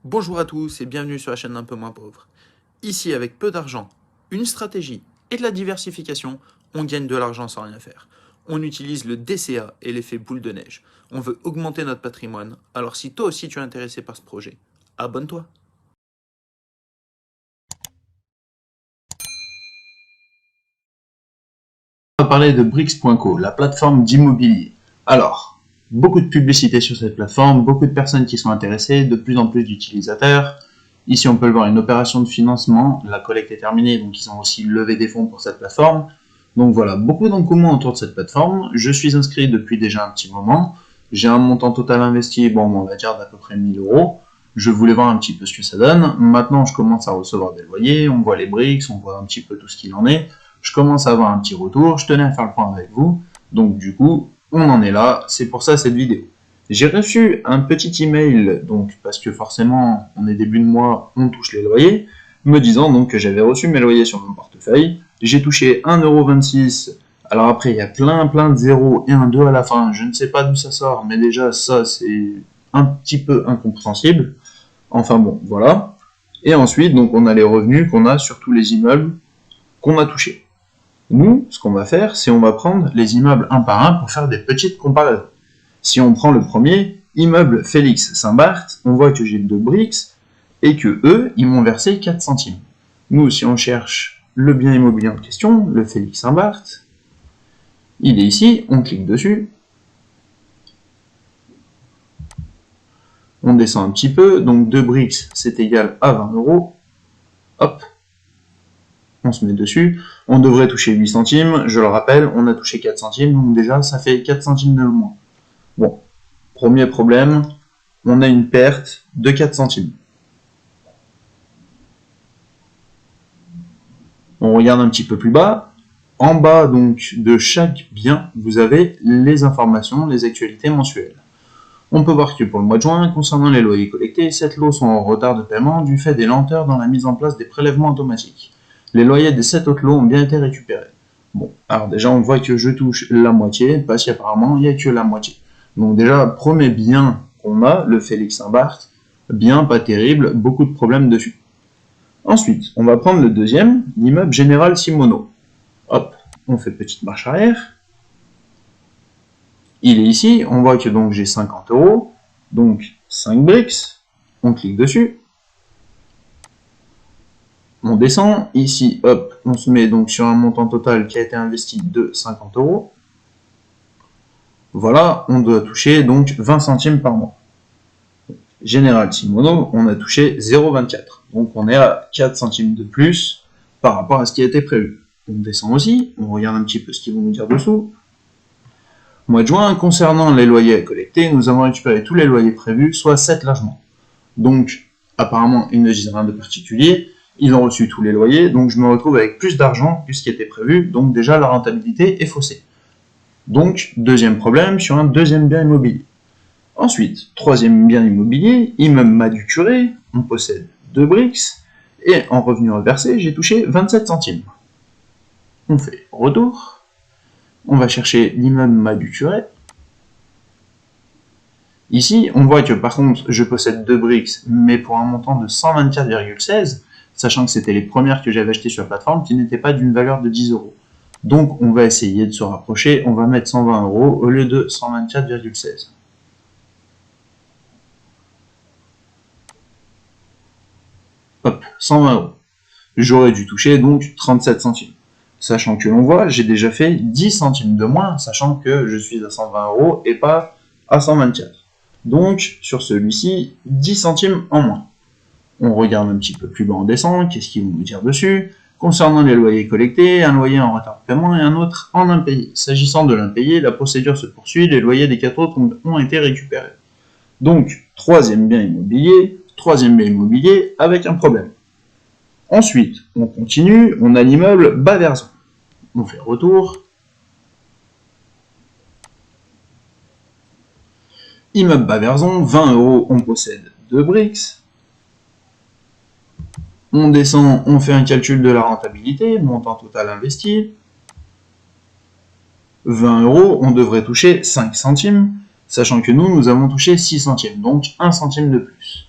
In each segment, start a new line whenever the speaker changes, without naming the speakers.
Bonjour à tous et bienvenue sur la chaîne d'un peu moins pauvre. Ici, avec peu d'argent, une stratégie et de la diversification, on gagne de l'argent sans rien faire. On utilise le DCA et l'effet boule de neige. On veut augmenter notre patrimoine, alors si toi aussi tu es intéressé par ce projet, abonne-toi.
On va parler de Brix.co, la plateforme d'immobilier. Alors, beaucoup de publicité sur cette plateforme, beaucoup de personnes qui sont intéressées, de plus en plus d'utilisateurs. Ici, on peut le voir, une opération de financement. La collecte est terminée, donc ils ont aussi levé des fonds pour cette plateforme. Donc voilà, beaucoup d'engouement autour de cette plateforme. Je suis inscrit depuis déjà un petit moment. J'ai un montant total investi, bon, on va dire d'à peu près 1000 euros. Je voulais voir un petit peu ce que ça donne. Maintenant, je commence à recevoir des loyers, on voit les Brix, on voit un petit peu tout ce qu'il en est. Je commence à avoir un petit retour, je tenais à faire le point avec vous. Donc du coup, on en est là, c'est pour ça cette vidéo. J'ai reçu un petit email, donc parce que forcément, on est début de mois, on touche les loyers, me disant donc que j'avais reçu mes loyers sur mon portefeuille. J'ai touché 1,26 €. Alors après, il y a plein de zéros et un 2 à la fin. Je ne sais pas d'où ça sort, mais déjà, ça, c'est un petit peu incompréhensible. Enfin bon, voilà. Et ensuite, donc, on a les revenus qu'on a sur tous les immeubles qu'on a touchés. Nous, ce qu'on va faire, c'est on va prendre les immeubles un par un pour faire des petites comparaisons. Si on prend le premier, immeuble Félix Saint-Barth, on voit que j'ai 2 Brix et que eux, ils m'ont versé 4 centimes. Nous, si on cherche le bien immobilier en question, le Félix Saint-Barth, il est ici, on clique dessus, on descend un petit peu, donc 2 Brix, c'est égal à 20 €, hop, on se met dessus, on devrait toucher 8 centimes, je le rappelle, on a touché 4 centimes, donc déjà ça fait 4 centimes de moins. Bon, premier problème, on a une perte de 4 centimes. On regarde un petit peu plus bas, en bas donc de chaque bien, vous avez les informations, les actualités mensuelles. On peut voir que pour le mois de juin, concernant les loyers collectés, 7 lots sont en retard de paiement du fait des lenteurs dans la mise en place des prélèvements automatiques. Les loyers des 7 autres lots ont bien été récupérés. Bon, alors déjà on voit que je touche la moitié, pas si apparemment il n'y a que la moitié. Donc déjà, premier bien qu'on a, le Félix Saint-Barth, bien pas terrible, beaucoup de problèmes dessus. Ensuite, on va prendre le deuxième, l'immeuble Général Simoneau. Hop, on fait petite marche arrière. Il est ici, on voit que donc j'ai 50 €, donc 5 Brix, on clique dessus. On descend, ici, hop, on se met donc sur un montant total qui a été investi de 50 €. Voilà, on doit toucher donc 20 centimes par mois. Général Simoneau, on a touché 0,24. Donc on est à 4 centimes de plus par rapport à ce qui a été prévu. On descend aussi, on regarde un petit peu ce qu'ils vont nous dire dessous. Mois de juin, concernant les loyers à collecter, nous avons récupéré tous les loyers prévus, soit 7 logements. Donc, apparemment, ils ne disent rien de particulier. Ils ont reçu tous les loyers, donc je me retrouve avec plus d'argent que ce qui était prévu. Donc déjà, la rentabilité est faussée. Donc, deuxième problème sur un deuxième bien immobilier. Ensuite, troisième bien immobilier, immeuble Madu-Curé, on possède 2 Brix, et en revenu reversé, j'ai touché 27 centimes. On fait retour, on va chercher l'immeuble Madu-Curé. Ici, on voit que par contre, je possède 2 Brix, mais pour un montant de 124,16, sachant que c'était les premières que j'avais achetées sur la plateforme, qui n'étaient pas d'une valeur de 10 €. Donc, on va essayer de se rapprocher, on va mettre 120 € au lieu de 124,16. Hop, 120 €. J'aurais dû toucher donc 37 centimes. Sachant que l'on voit, j'ai déjà fait 10 centimes de moins, sachant que je suis à 120 € et pas à 124. Donc, sur celui-ci, 10 centimes en moins. On regarde un petit peu plus bas en descend, qu'est-ce qu'ils vont nous dire dessus. Concernant les loyers collectés, un loyer en retard de paiement et un autre en impayé. S'agissant de l'impayé, la procédure se poursuit, les loyers des 4 autres ont été récupérés. Donc, troisième bien immobilier avec un problème. Ensuite, on continue, on a l'immeuble Baverzon. On fait retour. Immeuble Baverzon, 20 €, on possède 2 Brix. On descend, on fait un calcul de la rentabilité, montant total investi. 20 €, on devrait toucher 5 centimes, sachant que nous avons touché 6 centimes, donc 1 centime de plus.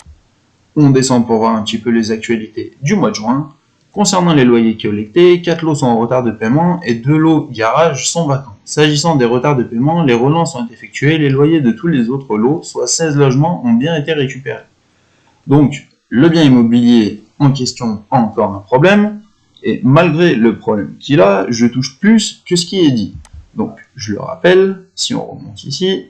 On descend pour voir un petit peu les actualités du mois de juin. Concernant les loyers collectés, 4 lots sont en retard de paiement et 2 lots garage sont vacants. S'agissant des retards de paiement, les relances ont été effectuées, les loyers de tous les autres lots, soit 16 logements, ont bien été récupérés. Donc, le bien immobilier en question a encore un problème, et malgré le problème qu'il a, je touche plus que ce qui est dit. Donc, je le rappelle, si on remonte ici,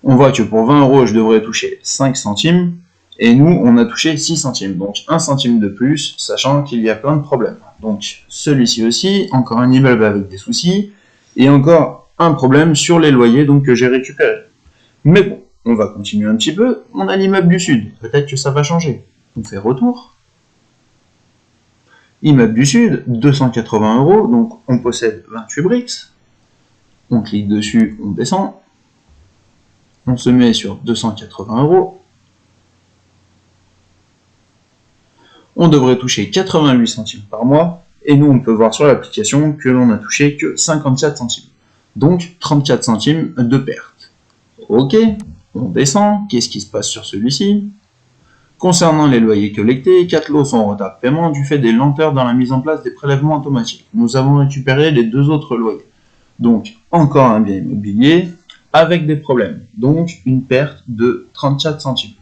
on voit que pour 20 €, je devrais toucher 5 centimes, et nous, on a touché 6 centimes, donc 1 centime de plus, sachant qu'il y a plein de problèmes. Donc, celui-ci aussi, encore un immeuble avec des soucis, et encore un problème sur les loyers donc, que j'ai récupérés. Mais bon, on va continuer un petit peu. On a l'immeuble du Sud, peut-être que ça va changer. On fait retour. Immeuble du Sud, 280 €, donc on possède 28 briques. On clique dessus, on descend. On se met sur 280 €. On devrait toucher 88 centimes par mois, et nous on peut voir sur l'application que l'on a touché que 54 centimes. Donc 34 centimes de perte. Ok, on descend, qu'est-ce qui se passe sur celui-ci? Concernant les loyers collectés, 4 lots sont en retard de paiement du fait des lenteurs dans la mise en place des prélèvements automatiques. Nous avons récupéré les 2 autres loyers. Donc encore un bien immobilier avec des problèmes, donc une perte de 34 centimes.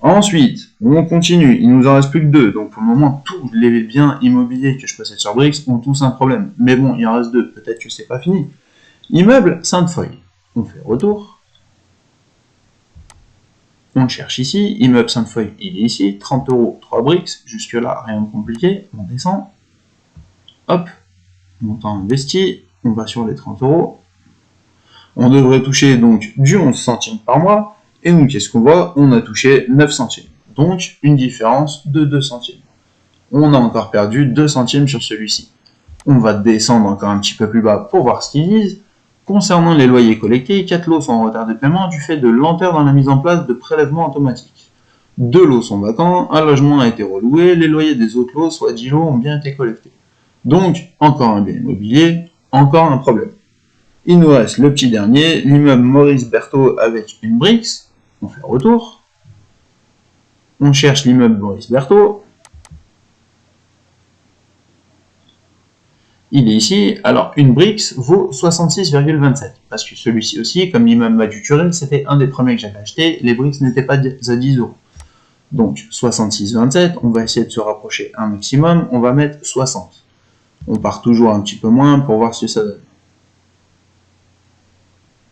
Ensuite, on continue, il nous en reste plus que 2, donc pour le moment, tous les biens immobiliers que je possède sur Brix ont tous un problème. Mais bon, il en reste 2, peut-être que c'est pas fini. Immeuble Sainte-Foy, on fait retour. On cherche ici, immeuble Sainte-Foy, il est ici, 30 €, 3 briques, jusque là, rien de compliqué, on descend. Hop, montant investi, on va sur les 30 €. On devrait toucher donc du 11 centimes par mois. Et nous, qu'est-ce qu'on voit? On a touché 9 centimes. Donc, une différence de 2 centimes. On a encore perdu 2 centimes sur celui-ci. On va descendre encore un petit peu plus bas pour voir ce qu'ils disent. Concernant les loyers collectés, 4 lots sont en retard de paiement du fait de lenteur dans la mise en place de prélèvements automatiques. 2 lots sont vacants, un logement a été reloué, les loyers des autres lots, soit 10 lots, ont bien été collectés. Donc, encore un bien immobilier, encore un problème. Il nous reste le petit dernier, l'immeuble Maurice Berthaud avec une brique. On fait retour. On cherche l'immeuble Maurice Berthaud. Il est ici. Alors, une brique vaut 66,27. Parce que celui-ci aussi, comme l'immeuble Madu-Turel, c'était un des premiers que j'avais acheté. Les briques n'étaient pas à 10 €. Donc, 66,27. On va essayer de se rapprocher un maximum. On va mettre 60. On part toujours un petit peu moins pour voir ce que ça donne.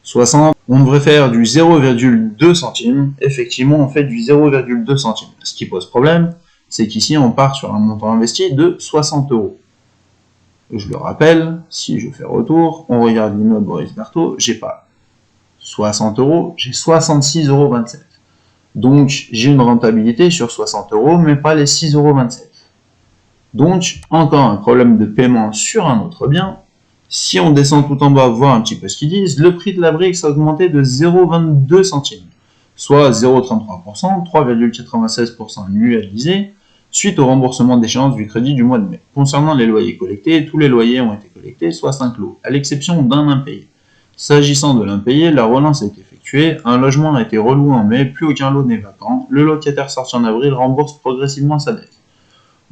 60, on devrait faire du 0,2 centimes. Effectivement, on fait du 0,2 centimes. Ce qui pose problème, c'est qu'ici, on part sur un montant investi de 60 €. Je le rappelle, si je fais retour, on regarde l'immeuble Maurice Berthaud, j'ai pas 60 €, j'ai 66,27 €. Donc, j'ai une rentabilité sur 60 €, mais pas les 6,27 €. Donc, encore un problème de paiement sur un autre bien. Si on descend tout en bas, voir un petit peu ce qu'ils disent, le prix de la brique a augmenté de 0,22 centimes, soit 0,33%, 3,96% annualisé, suite au remboursement d'échéance du crédit du mois de mai. Concernant les loyers collectés, tous les loyers ont été collectés, soit 5 lots, à l'exception d'un impayé. S'agissant de l'impayé, la relance a été effectuée, un logement a été reloué en mai, plus aucun lot n'est vacant, le locataire sorti en avril rembourse progressivement sa dette.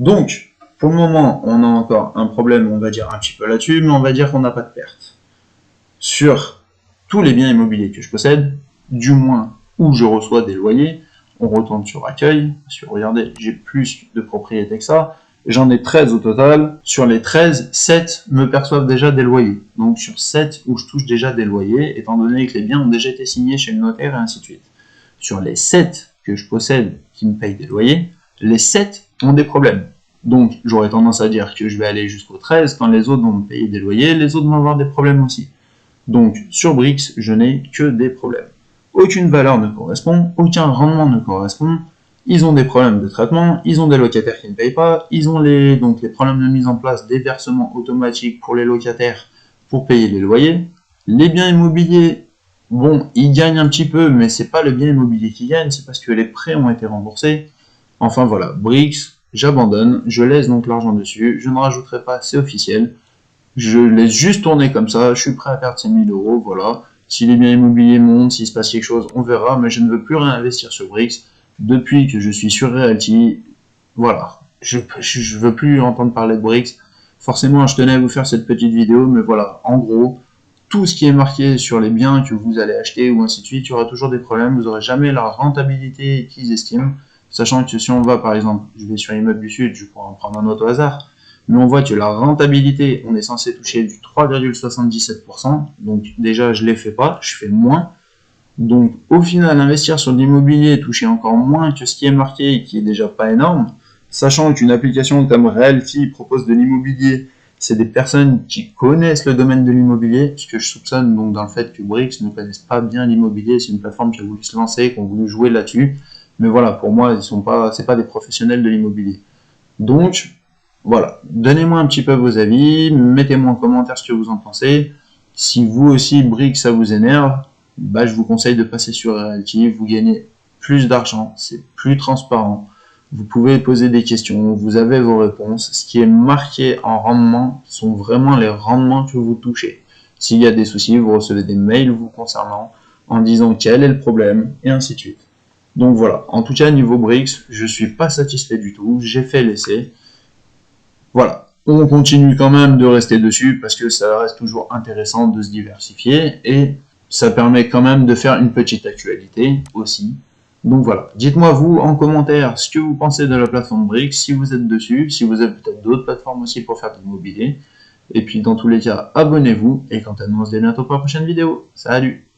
Donc, pour le moment, on a encore un problème, on va dire un petit peu là-dessus, mais on va dire qu'on n'a pas de perte. Sur tous les biens immobiliers que je possède, du moins où je reçois des loyers, on retourne sur accueil, parce que regardez, j'ai plus de propriétés que ça, j'en ai 13 au total, sur les 13, 7 me perçoivent déjà des loyers. Donc sur 7 où je touche déjà des loyers, étant donné que les biens ont déjà été signés chez le notaire et ainsi de suite. Sur les 7 que je possède qui me payent des loyers, les 7 ont des problèmes. Donc, j'aurais tendance à dire que je vais aller jusqu'au 13, quand les autres vont me payer des loyers, les autres vont avoir des problèmes aussi. Donc, sur Brix, je n'ai que des problèmes. Aucune valeur ne correspond, aucun rendement ne correspond, ils ont des problèmes de traitement, ils ont des locataires qui ne payent pas, ils ont les problèmes de mise en place des versements automatiques pour les locataires pour payer les loyers. Les biens immobiliers, bon, ils gagnent un petit peu, mais c'est pas le bien immobilier qui gagne, c'est parce que les prêts ont été remboursés. Enfin voilà, Brix, j'abandonne, je laisse donc l'argent dessus, je ne rajouterai pas, c'est officiel. Je laisse juste tourner comme ça, je suis prêt à perdre ces 1000 €, voilà. Si les biens immobiliers montent, s'il se passe quelque chose, on verra, mais je ne veux plus réinvestir sur Brix. depuis que je suis sur Realty, voilà, je veux plus entendre parler de Brix. Forcément, je tenais à vous faire cette petite vidéo, mais voilà, en gros, tout ce qui est marqué sur les biens que vous allez acheter ou ainsi de suite, il y aura toujours des problèmes, vous n'aurez jamais la rentabilité qu'ils estiment, sachant que si on va, par exemple, je vais sur Immeuble du Sud, je pourrais en prendre un autre au hasard, mais on voit que la rentabilité, on est censé toucher du 3,77%, donc déjà je ne les fais pas, je fais moins. Donc au final, investir sur de l'immobilier, toucher encore moins que ce qui est marqué et qui est déjà pas énorme, sachant qu'une application comme Realty propose de l'immobilier, c'est des personnes qui connaissent le domaine de l'immobilier, ce que je soupçonne donc dans le fait que Brix ne connaissent pas bien l'immobilier, c'est une plateforme qui a voulu se lancer, qui a voulu jouer là-dessus, mais voilà, pour moi, c'est pas des professionnels de l'immobilier. Donc, voilà, donnez-moi un petit peu vos avis, mettez-moi en commentaire ce que vous en pensez. Si vous aussi, Brix, ça vous énerve, bah, je vous conseille de passer sur Realty, vous gagnez plus d'argent, c'est plus transparent. Vous pouvez poser des questions, vous avez vos réponses. Ce qui est marqué en rendement sont vraiment les rendements que vous touchez. S'il y a des soucis, vous recevez des mails vous concernant en disant quel est le problème, et ainsi de suite. Donc voilà, en tout cas, niveau Brix, je suis pas satisfait du tout, j'ai fait l'essai. Voilà, on continue quand même de rester dessus parce que ça reste toujours intéressant de se diversifier et ça permet quand même de faire une petite actualité aussi. Donc voilà, dites-moi vous en commentaire ce que vous pensez de la plateforme Brix, si vous êtes dessus, si vous avez peut-être d'autres plateformes aussi pour faire de l'immobilier. Et puis dans tous les cas, abonnez-vous et quant à nous, on se dit à bientôt pour la prochaine vidéo. Salut!